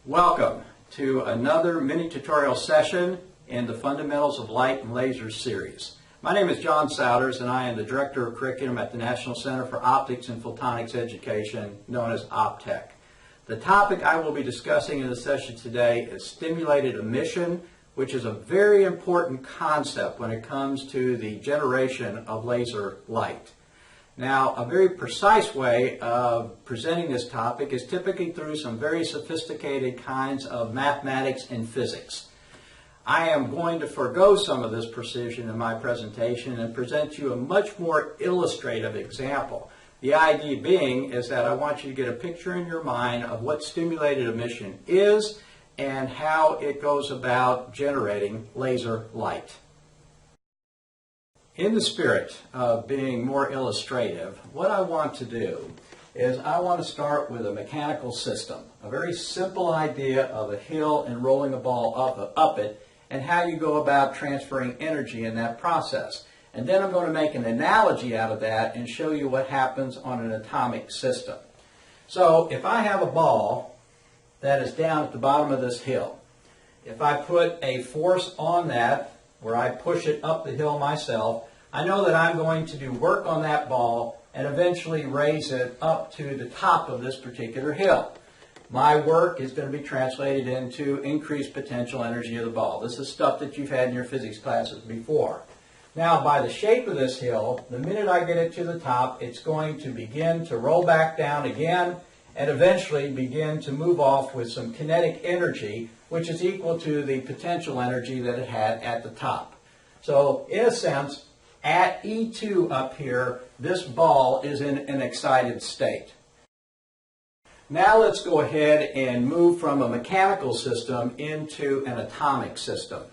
Welcome to another mini tutorial session in the Fundamentals of Light and Lasers series. My name is John Souders and I am the Director of Curriculum at the National Center for Optics and Photonics Education, known as OP-TEC. The topic I will be discussing in the session today is stimulated emission, which is a very important concept when it comes to the generation of laser light. Now, a very precise way of presenting this topic is typically through some very sophisticated kinds of mathematics and physics. I am going to forego some of this precision in my presentation and present you a much more illustrative example. The idea being is that I want you to get a picture in your mind of what stimulated emission is and how it goes about generating laser light. In the spirit of being more illustrative, what I want to do is I want to start with a mechanical system, a very simple idea of a hill and rolling a ball up it, and how you go about transferring energy in that process. And then I'm going to make an analogy out of that and show you what happens on an atomic system. So if I have a ball that is down at the bottom of this hill, if I put a force on that where I push it up the hill myself, I know that I'm going to do work on that ball and eventually raise it up to the top of this particular hill. My work is going to be translated into increased potential energy of the ball. This is stuff that you've had in your physics classes before. Now, by the shape of this hill, the minute I get it to the top, it's going to begin to roll back down again and eventually begin to move off with some kinetic energy, which is equal to the potential energy that it had at the top. So, in a sense, at E2 up here, this ball is in an excited state. Now let's go ahead and move from a mechanical system into an atomic system.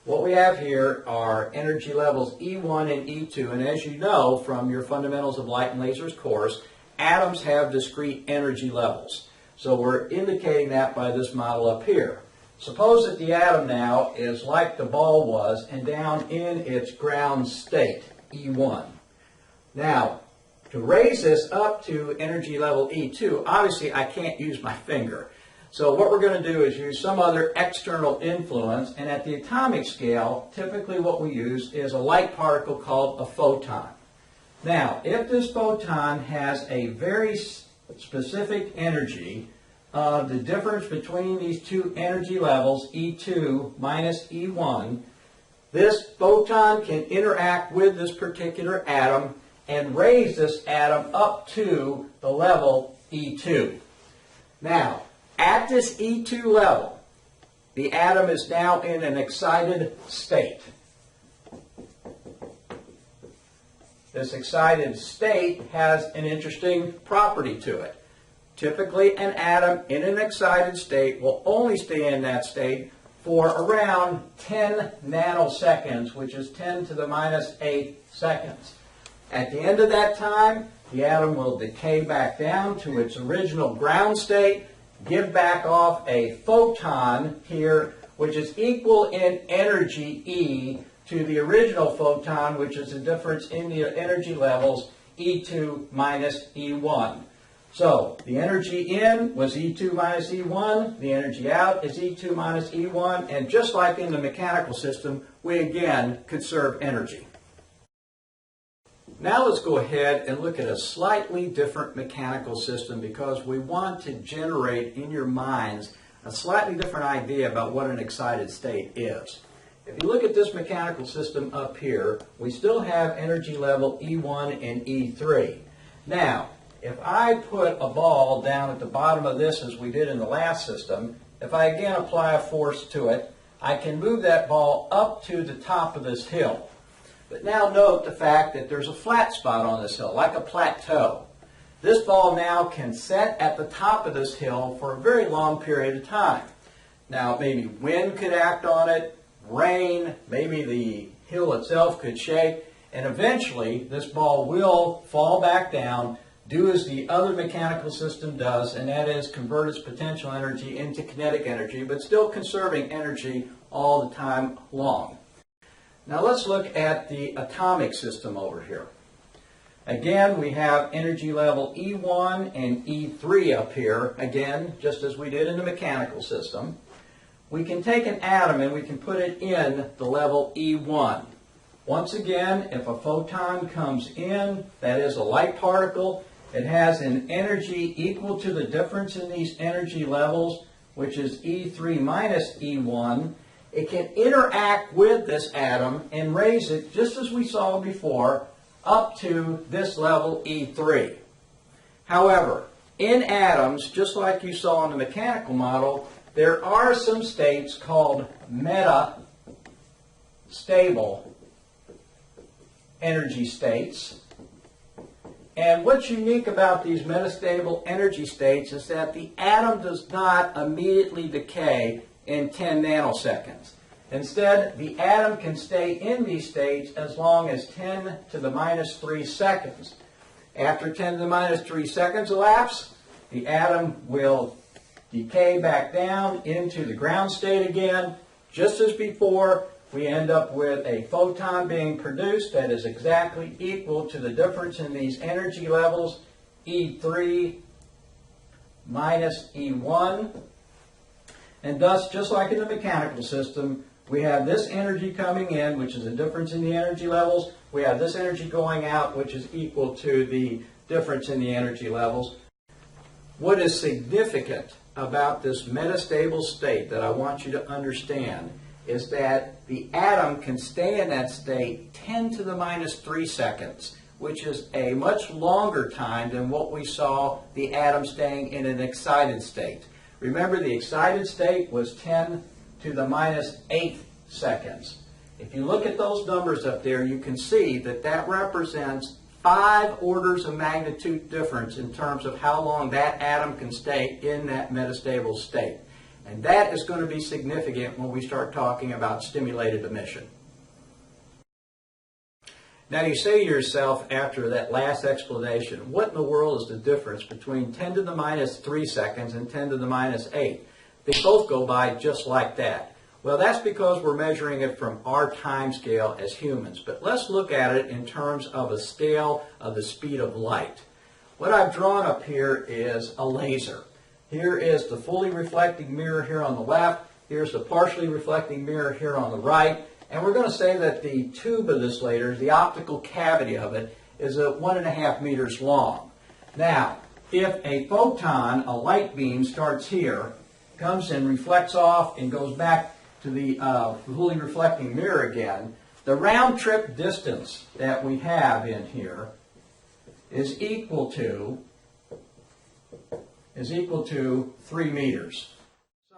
What we have here are energy levels E1 and E2, and as you know from your Fundamentals of Light and Lasers course, atoms have discrete energy levels. So we're indicating that by this model up here. Suppose that the atom now is like the ball was and down in its ground state, E1. Now, to raise this up to energy level E2, obviously I can't use my finger. So what we're going to do is use some other external influence, and at the atomic scale, typically what we use is a light particle called a photon. Now, if this photon has a very specific energy, the difference between these two energy levels, E2 minus E1, this photon can interact with this particular atom and raise this atom up to the level E2. Now, at this E2 level, the atom is now in an excited state. This excited state has an interesting property to it. Typically, an atom in an excited state will only stay in that state for around 10 nanoseconds, which is 10 to the minus 8 seconds. At the end of that time, the atom will decay back down to its original ground state, give back off a photon here, which is equal in energy E to the original photon, which is the difference in the energy levels, E2 minus E1. So, the energy in was E2 minus E1, the energy out is E2 minus E1, and just like in the mechanical system, we again conserve energy. Now let's go ahead and look at a slightly different mechanical system because we want to generate in your minds a slightly different idea about what an excited state is. If you look at this mechanical system up here, we still have energy level E1 and E3. Now, if I put a ball down at the bottom of this as we did in the last system, if I again apply a force to it, I can move that ball up to the top of this hill. But now note the fact that there's a flat spot on this hill, like a plateau. This ball now can set at the top of this hill for a very long period of time. Now maybe wind could act on it, rain, maybe the hill itself could shake, and eventually this ball will fall back down, do as the other mechanical system does, and that is convert its potential energy into kinetic energy, but still conserving energy all the time long. Now let's look at the atomic system over here. Again, we have energy level E1 and E3 up here, again, just as we did in the mechanical system. We can take an atom and we can put it in the level E1. Once again, if a photon comes in, that is a light particle, it has an energy equal to the difference in these energy levels, which is E3 minus E1. It can interact with this atom and raise it, just as we saw before, up to this level E3. However, in atoms, just like you saw in the mechanical model, there are some states called metastable energy states. And what's unique about these metastable energy states is that the atom does not immediately decay in 10 nanoseconds. Instead, the atom can stay in these states as long as 10 to the minus 3 seconds. After 10 to the minus 3 seconds elapse, the atom will decay back down into the ground state again. Just as before, we end up with a photon being produced that is exactly equal to the difference in these energy levels, E3 minus E1. And thus, just like in the mechanical system, we have this energy coming in, which is the difference in the energy levels. We have this energy going out, which is equal to the difference in the energy levels. What is significant about this metastable state that I want you to understand is that the atom can stay in that state 10 to the minus 3 seconds, which is a much longer time than what we saw the atom staying in an excited state. Remember, the excited state was 10 to the minus 8 seconds. If you look at those numbers up there, you can see that that represents 5 orders of magnitude difference in terms of how long that atom can stay in that metastable state. And that is going to be significant when we start talking about stimulated emission. Now you say to yourself after that last explanation, what in the world is the difference between 10 to the minus 3 seconds and 10 to the minus 8? They both go by just like that. Well, that's because we're measuring it from our time scale as humans. But let's look at it in terms of a scale of the speed of light. What I've drawn up here is a laser. Here is the fully reflecting mirror here on the left. Here's the partially reflecting mirror here on the right. And we're going to say that the tube of this laser, the optical cavity of it, is 1.5 meters long. Now, if a photon, a light beam, starts here, comes and reflects off and goes back to the fully reflecting mirror again, the round trip distance that we have in here is equal to 3 meters. So,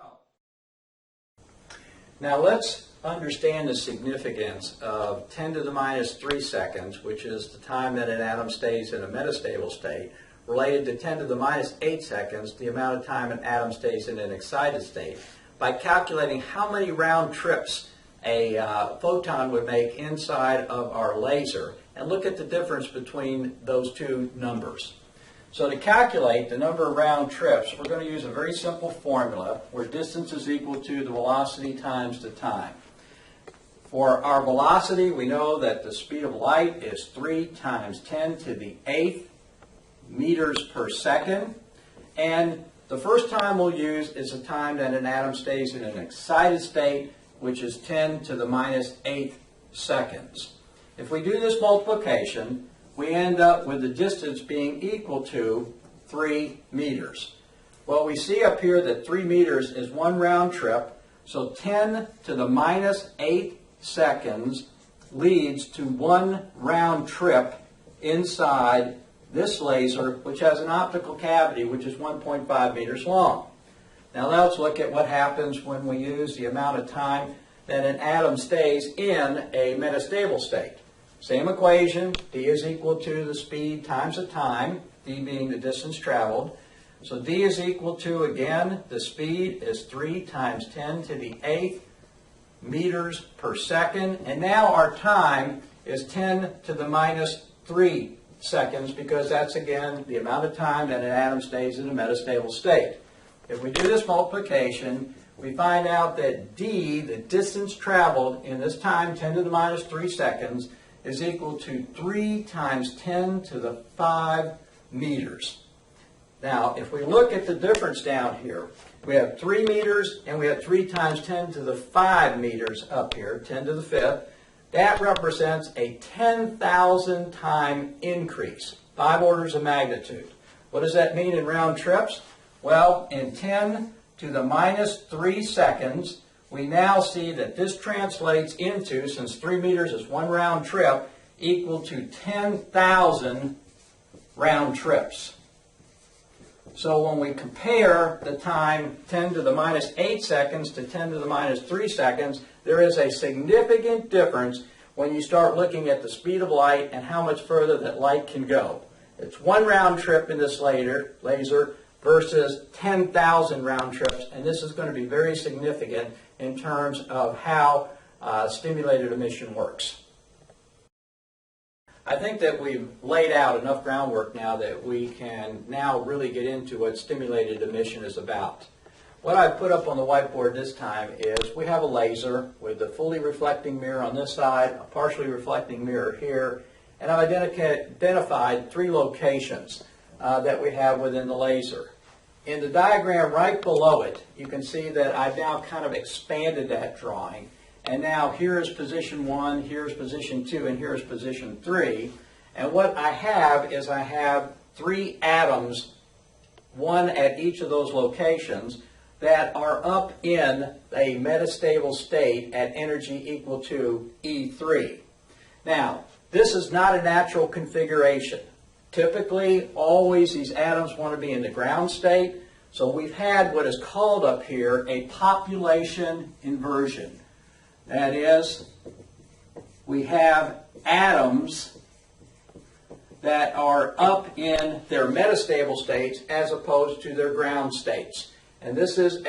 now let's understand the significance of 10 to the minus 3 seconds, which is the time that an atom stays in a metastable state, related to 10 to the minus 8 seconds, the amount of time an atom stays in an excited state, by calculating how many round trips a photon would make inside of our laser, and look at the difference between those two numbers. So to calculate the number of round trips, we're going to use a very simple formula where distance is equal to the velocity times the time. For our velocity, we know that the speed of light is 3 times 10 to the 8th meters per second. And the first time we'll use is the time that an atom stays in an excited state, which is 10 to the minus 8th seconds. If we do this multiplication, we end up with the distance being equal to 3 meters. Well, we see up here that 3 meters is 1 round trip, so 10 to the minus 8 seconds leads to 1 round trip inside this laser, which has an optical cavity which is 1.5 meters long. Now let's look at what happens when we use the amount of time that an atom stays in a metastable state. Same equation, d is equal to the speed times the time, d being the distance traveled. So d is equal to, again, the speed is 3 times 10 to the 8th meters per second. And now our time is 10 to the minus 3 seconds, because that's, again, the amount of time that an atom stays in a metastable state. If we do this multiplication, we find out that d, the distance traveled in this time, 10 to the minus 3 seconds, is equal to 3 times 10 to the 5 meters. Now, if we look at the difference down here, we have 3 meters and we have 3 times 10 to the 5 meters up here, 10 to the 5th. That represents a 10,000 time increase, 5 orders of magnitude. What does that mean in round trips? Well, in 10 to the minus 3 seconds, we now see that this translates into, since 3 meters is 1 round trip, equal to 10,000 round trips. So when we compare the time 10 to the minus 8 seconds to 10 to the minus 3 seconds, there is a significant difference when you start looking at the speed of light and how much further that light can go. It's 1 round trip in this laser versus 10,000 round trips, and this is going to be very significant in terms of how stimulated emission works. I think that we've laid out enough groundwork now that we can now really get into what stimulated emission is about. What I've put up on the whiteboard this time is we have a laser with a fully reflecting mirror on this side, a partially reflecting mirror here, and I've identified 3 locations that we have within the laser. In the diagram right below it, you can see that I've now kind of expanded that drawing. And now here is position 1, here is position 2, and here is position 3. And what I have is I have 3 atoms, 1 at each of those locations, that are up in a metastable state at energy equal to E3. Now, this is not a natural configuration. Typically, always these atoms want to be in the ground state. So we've had what is called up here a population inversion. That is, we have atoms that are up in their metastable states as opposed to their ground states. And this is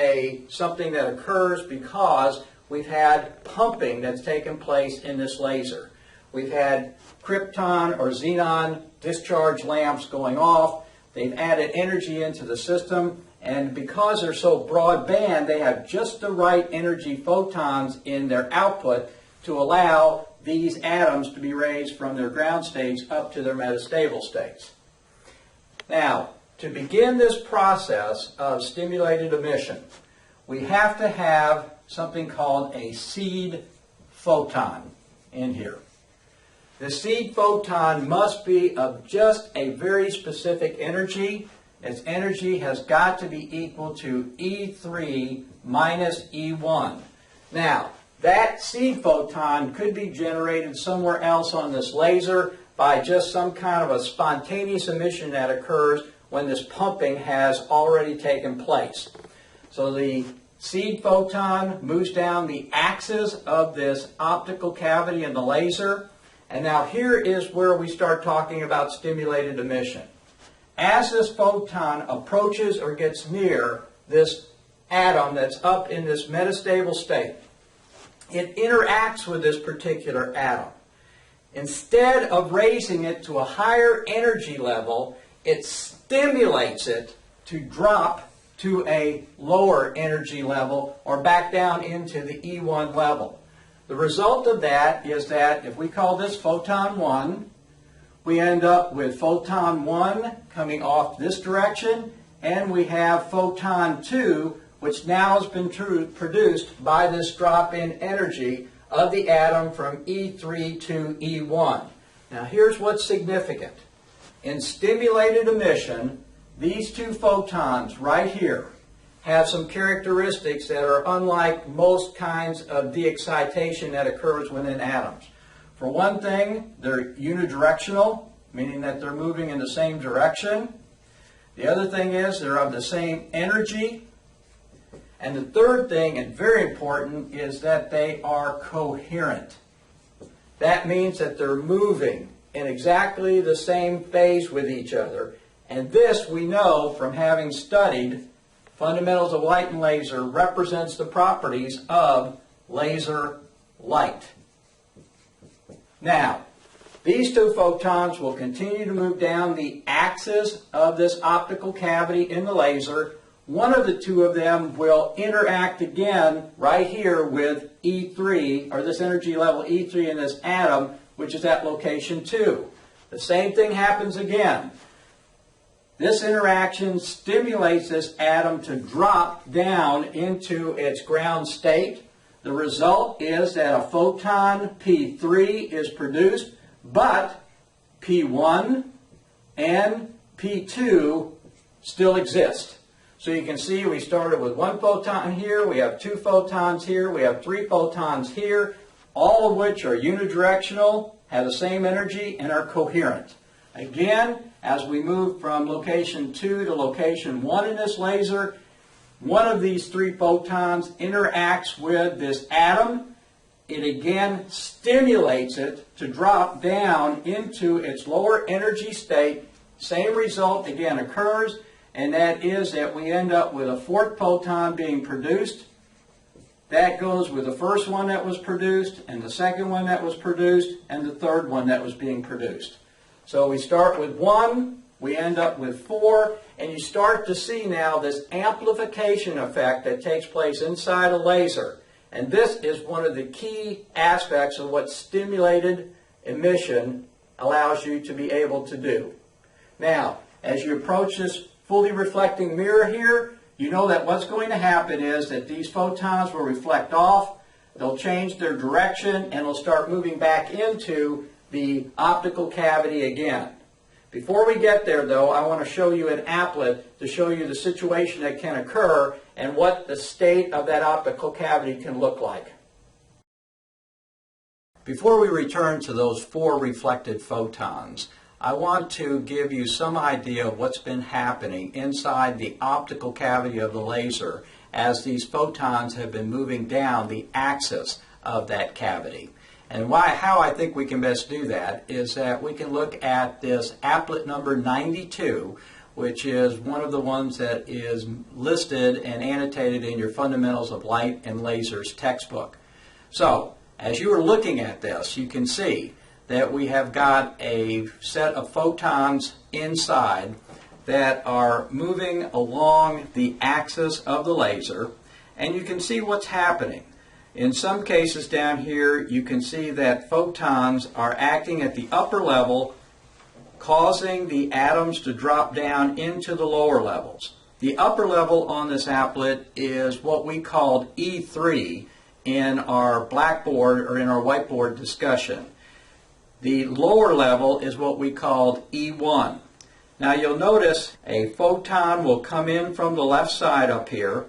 something that occurs because we've had pumping that's taken place in this laser. We've had krypton or xenon discharge lamps going off. They've added energy into the system. And because they're so broadband, they have just the right energy photons in their output to allow these atoms to be raised from their ground states up to their metastable states. Now, to begin this process of stimulated emission, we have to have something called a seed photon in here. The seed photon must be of just a very specific energy. Its energy has got to be equal to E3 minus E1. Now, that seed photon could be generated somewhere else on this laser by just some kind of a spontaneous emission that occurs when this pumping has already taken place. So the seed photon moves down the axis of this optical cavity in the laser. And now here is where we start talking about stimulated emission. As this photon approaches or gets near this atom that's up in this metastable state, it interacts with this particular atom. Instead of raising it to a higher energy level, it stimulates it to drop to a lower energy level or back down into the E1 level. The result of that is that if we call this photon 1, we end up with photon 1 coming off this direction, and we have photon 2, which now has been produced by this drop in energy of the atom from E3 to E1. Now here's what's significant. In stimulated emission, these 2 photons right here have some characteristics that are unlike most kinds of de-excitation that occurs within atoms. For one thing, they're unidirectional, meaning that they're moving in the same direction. The other thing is they're of the same energy. And the third thing, and very important, is that they are coherent. That means that they're moving in exactly the same phase with each other. And this, we know from having studied fundamentals of light and laser, represents the properties of laser light. Now, these 2 photons will continue to move down the axis of this optical cavity in the laser. One of the 2 of them will interact again right here with E3, or this energy level E3 in this atom, which is at location 2. The same thing happens again. This interaction stimulates this atom to drop down into its ground state. The result is that a photon P3 is produced, but P1 and P2 still exist. So you can see we started with one photon here, we have two photons here, we have three photons here, all of which are unidirectional, have the same energy, and are coherent. Again, as we move from location 2 to location 1 in this laser, one of these three photons interacts with this atom. It again stimulates it to drop down into its lower energy state. Same result again occurs, and that is that we end up with a fourth photon being produced. That goes with the first one that was produced, and the second one that was produced, and the third one that was being produced. So we start with 1, we end up with 4, and you start to see now this amplification effect that takes place inside a laser. And this is one of the key aspects of what stimulated emission allows you to be able to do. Now, as you approach this fully reflecting mirror here, you know that what's going to happen is that these photons will reflect off, they'll change their direction, and they'll start moving back into the optical cavity again. Before we get there, though, I want to show you an applet to show you the situation that can occur and what the state of that optical cavity can look like. Before we return to those 4 reflected photons, I want to give you some idea of what's been happening inside the optical cavity of the laser as these photons have been moving down the axis of that cavity. And how I think we can best do that is that we can look at this applet number 92, which is one of the ones that is listed and annotated in your Fundamentals of Light and Lasers textbook. So, as you are looking at this, you can see that we have got a set of photons inside that are moving along the axis of the laser, and you can see what's happening. In some cases down here, you can see that photons are acting at the upper level, causing the atoms to drop down into the lower levels. The upper level on this applet is what we called E3 in our blackboard or in our whiteboard discussion. The lower level is what we called E1. Now you'll notice a photon will come in from the left side up here.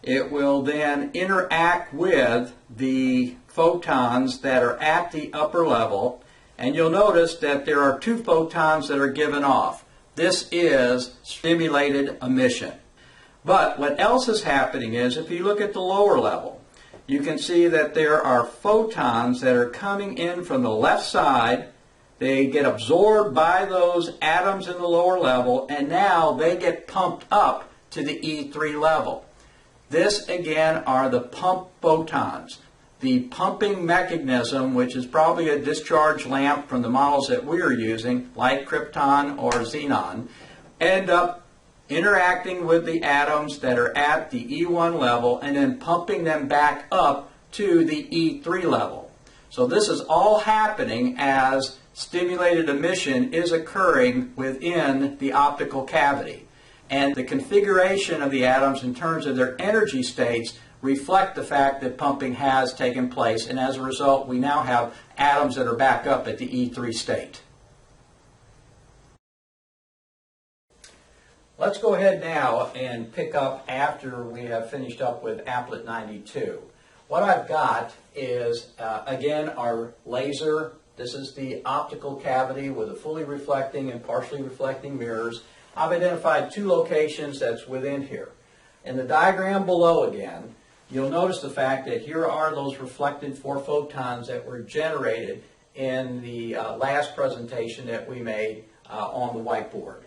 It will then interact with the photons that are at the upper level, and you'll notice that there are 2 photons that are given off. This is stimulated emission. But what else is happening is, if you look at the lower level, you can see that there are photons that are coming in from the left side. They get absorbed by those atoms in the lower level, and now they get pumped up to the E3 level. This, again, are the pump photons. The pumping mechanism, which is probably a discharge lamp from the models that we are using, like krypton or xenon, end up interacting with the atoms that are at the E1 level and then pumping them back up to the E3 level. So this is all happening as stimulated emission is occurring within the optical cavity. And the configuration of the atoms in terms of their energy states reflect the fact that pumping has taken place, and as a result we now have atoms that are back up at the E3 state. Let's go ahead now and pick up after we have finished up with applet 92. What I've got is, again, our laser. This is the optical cavity with the fully reflecting and partially reflecting mirrors. I've identified 2 locations that's within here. In the diagram below again, you'll notice the fact that here are those reflected 4 photons that were generated in the last presentation that we made on the whiteboard.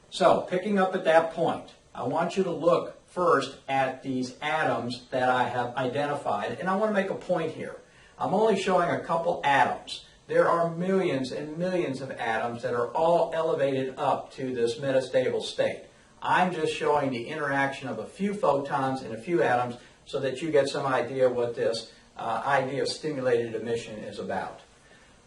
So, picking up at that point, I want you to look first at these atoms that I have identified, and I want to make a point here. I'm only showing a couple atoms. There are millions and millions of atoms that are all elevated up to this metastable state. I'm just showing the interaction of a few photons and a few atoms so that you get some idea what this idea of stimulated emission is about.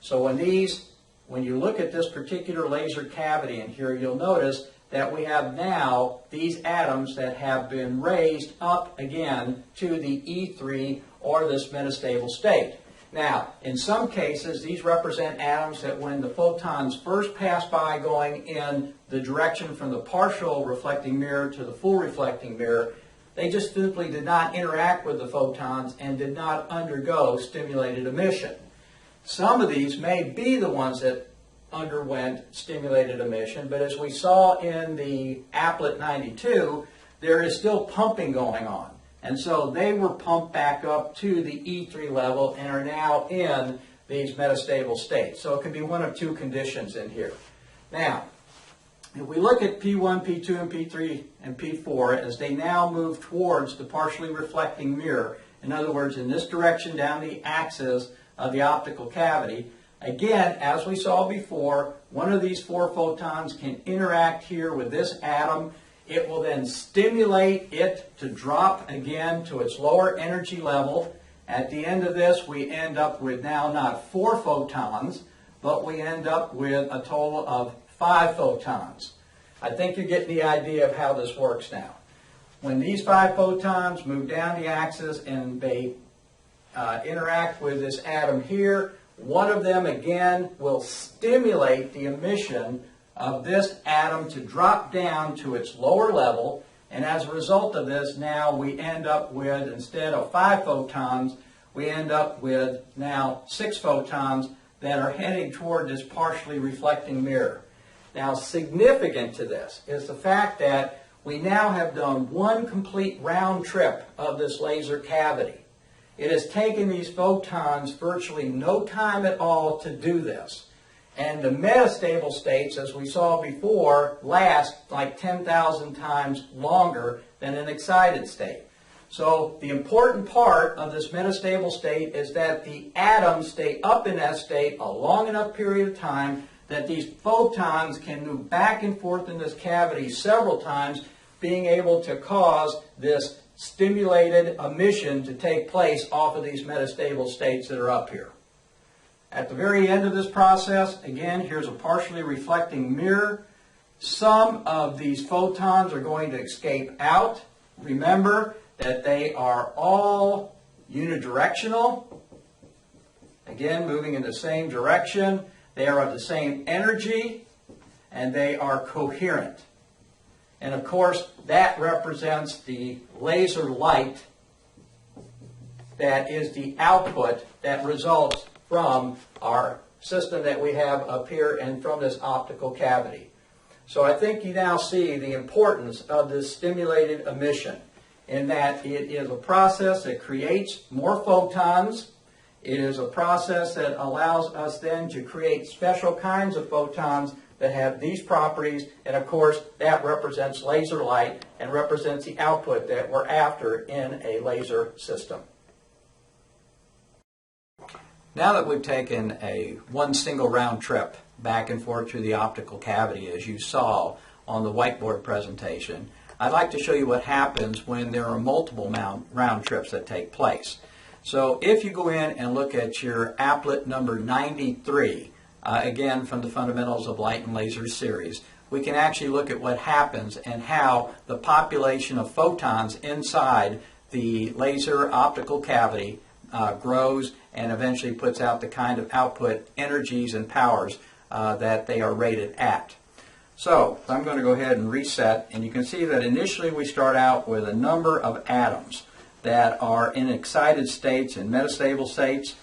So when you look at this particular laser cavity in here, you'll notice that we have now these atoms that have been raised up again to the E3 or this metastable state. Now, in some cases, these represent atoms that when the photons first pass by going in the direction from the partial reflecting mirror to the full reflecting mirror, they just simply did not interact with the photons and did not undergo stimulated emission. Some of these may be the ones that underwent stimulated emission, but as we saw in the applet 92, there is still pumping going on. And so they were pumped back up to the E3 level and are now in these metastable states. So it can be one of two conditions in here. Now, if we look at P1, P2, and P3, and P4, as they now move towards the partially reflecting mirror, in other words, in this direction down the axis of the optical cavity, again, as we saw before, one of these four photons can interact here with this atom. It will then stimulate it to drop again to its lower energy level. At the end of this, we end up with now not 4 photons, but we end up with a total of 5 photons. I think you're getting the idea of how this works now. When these 5 photons move down the axis and they interact with this atom here, one of them again will stimulate the emission of this atom to drop down to its lower level, and as a result of this, now we end up with, instead of 5 photons, we end up with now 6 photons that are heading toward this partially reflecting mirror. Now, significant to this is the fact that we now have done one complete round trip of this laser cavity. It has taken these photons virtually no time at all to do this. And the metastable states, as we saw before, last like 10,000 times longer than an excited state. So the important part of this metastable state is that the atoms stay up in that state a long enough period of time that these photons can move back and forth in this cavity several times, being able to cause this stimulated emission to take place off of these metastable states that are up here. At the very end of this process, again, here's a partially reflecting mirror. Some of these photons are going to escape out. Remember that they are all unidirectional. Again, moving in the same direction. They are of the same energy, and they are coherent. And of course, that represents the laser light that is the output that results from our system that we have up here and from this optical cavity. So I think you now see the importance of this stimulated emission in that it is a process that creates more photons. It is a process that allows us then to create special kinds of photons that have these properties, and of course that represents laser light and represents the output that we're after in a laser system. Now that we've taken one single round trip back and forth through the optical cavity, as you saw on the whiteboard presentation, I'd like to show you what happens when there are multiple round trips that take place. So if you go in and look at your applet number 93, again from the Fundamentals of Light and Laser series, we can actually look at what happens and how the population of photons inside the laser optical cavity grows and eventually puts out the kind of output energies and powers that they are rated at. So I'm going to go ahead and reset, and you can see that initially we start out with a number of atoms that are in excited states and metastable states.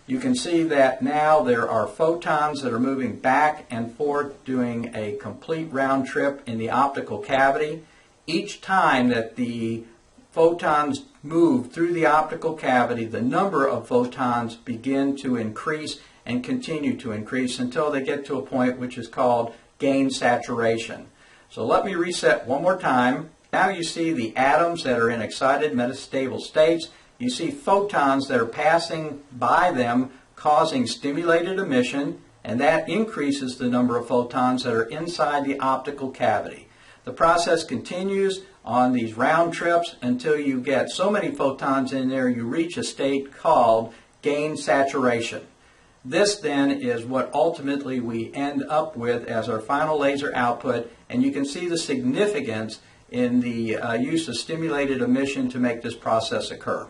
You can see that now there are photons that are moving back and forth doing a complete round trip in the optical cavity. Each time that the photons move through the optical cavity, the number of photons begin to increase and continue to increase until they get to a point which is called gain saturation. So let me reset one more time. Now you see the atoms that are in excited metastable states. You see photons that are passing by them causing stimulated emission, and that increases the number of photons that are inside the optical cavity. The process continues on these round trips until you get so many photons in there you reach a state called gain saturation. This then is what ultimately we end up with as our final laser output, and you can see the significance in the use of stimulated emission to make this process occur.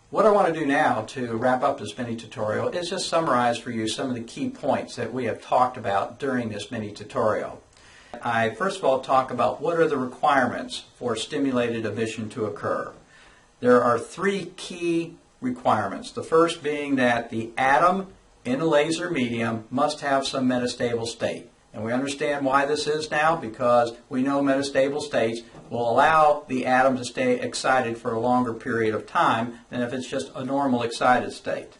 What I want to do now to wrap up this mini tutorial is just summarize for you some of the key points that we have talked about during this mini tutorial. I first of all talk about what are the requirements for stimulated emission to occur. There are three key requirements. The first being that the atom in a laser medium must have some metastable state. And we understand why this is now, because we know metastable states will allow the atom to stay excited for a longer period of time than if it's just a normal excited state.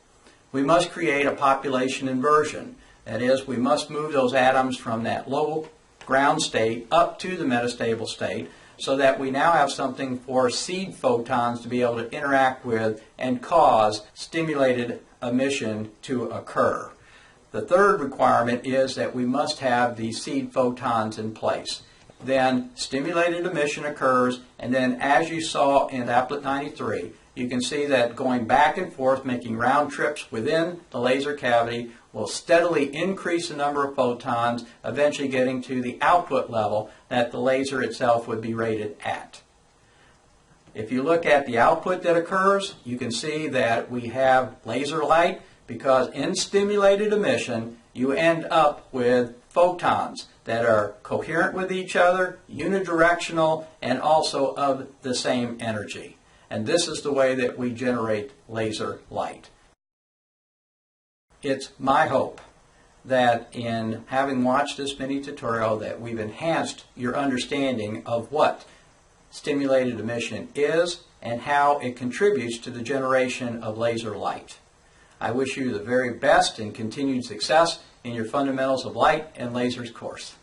We must create a population inversion. That is, we must move those atoms from that low ground state up to the metastable state, so that we now have something for seed photons to be able to interact with and cause stimulated emission to occur. The third requirement is that we must have these seed photons in place. Then stimulated emission occurs, and then as you saw in applet 93, you can see that going back and forth, making round trips within the laser cavity, will steadily increase the number of photons, eventually getting to the output level that the laser itself would be rated at. If you look at the output that occurs, you can see that we have laser light, because in stimulated emission, you end up with photons that are coherent with each other, unidirectional, and also of the same energy. And this is the way that we generate laser light. It's my hope that in having watched this mini tutorial that we've enhanced your understanding of what stimulated emission is and how it contributes to the generation of laser light. I wish you the very best and continued success in your Fundamentals of Light and Lasers course.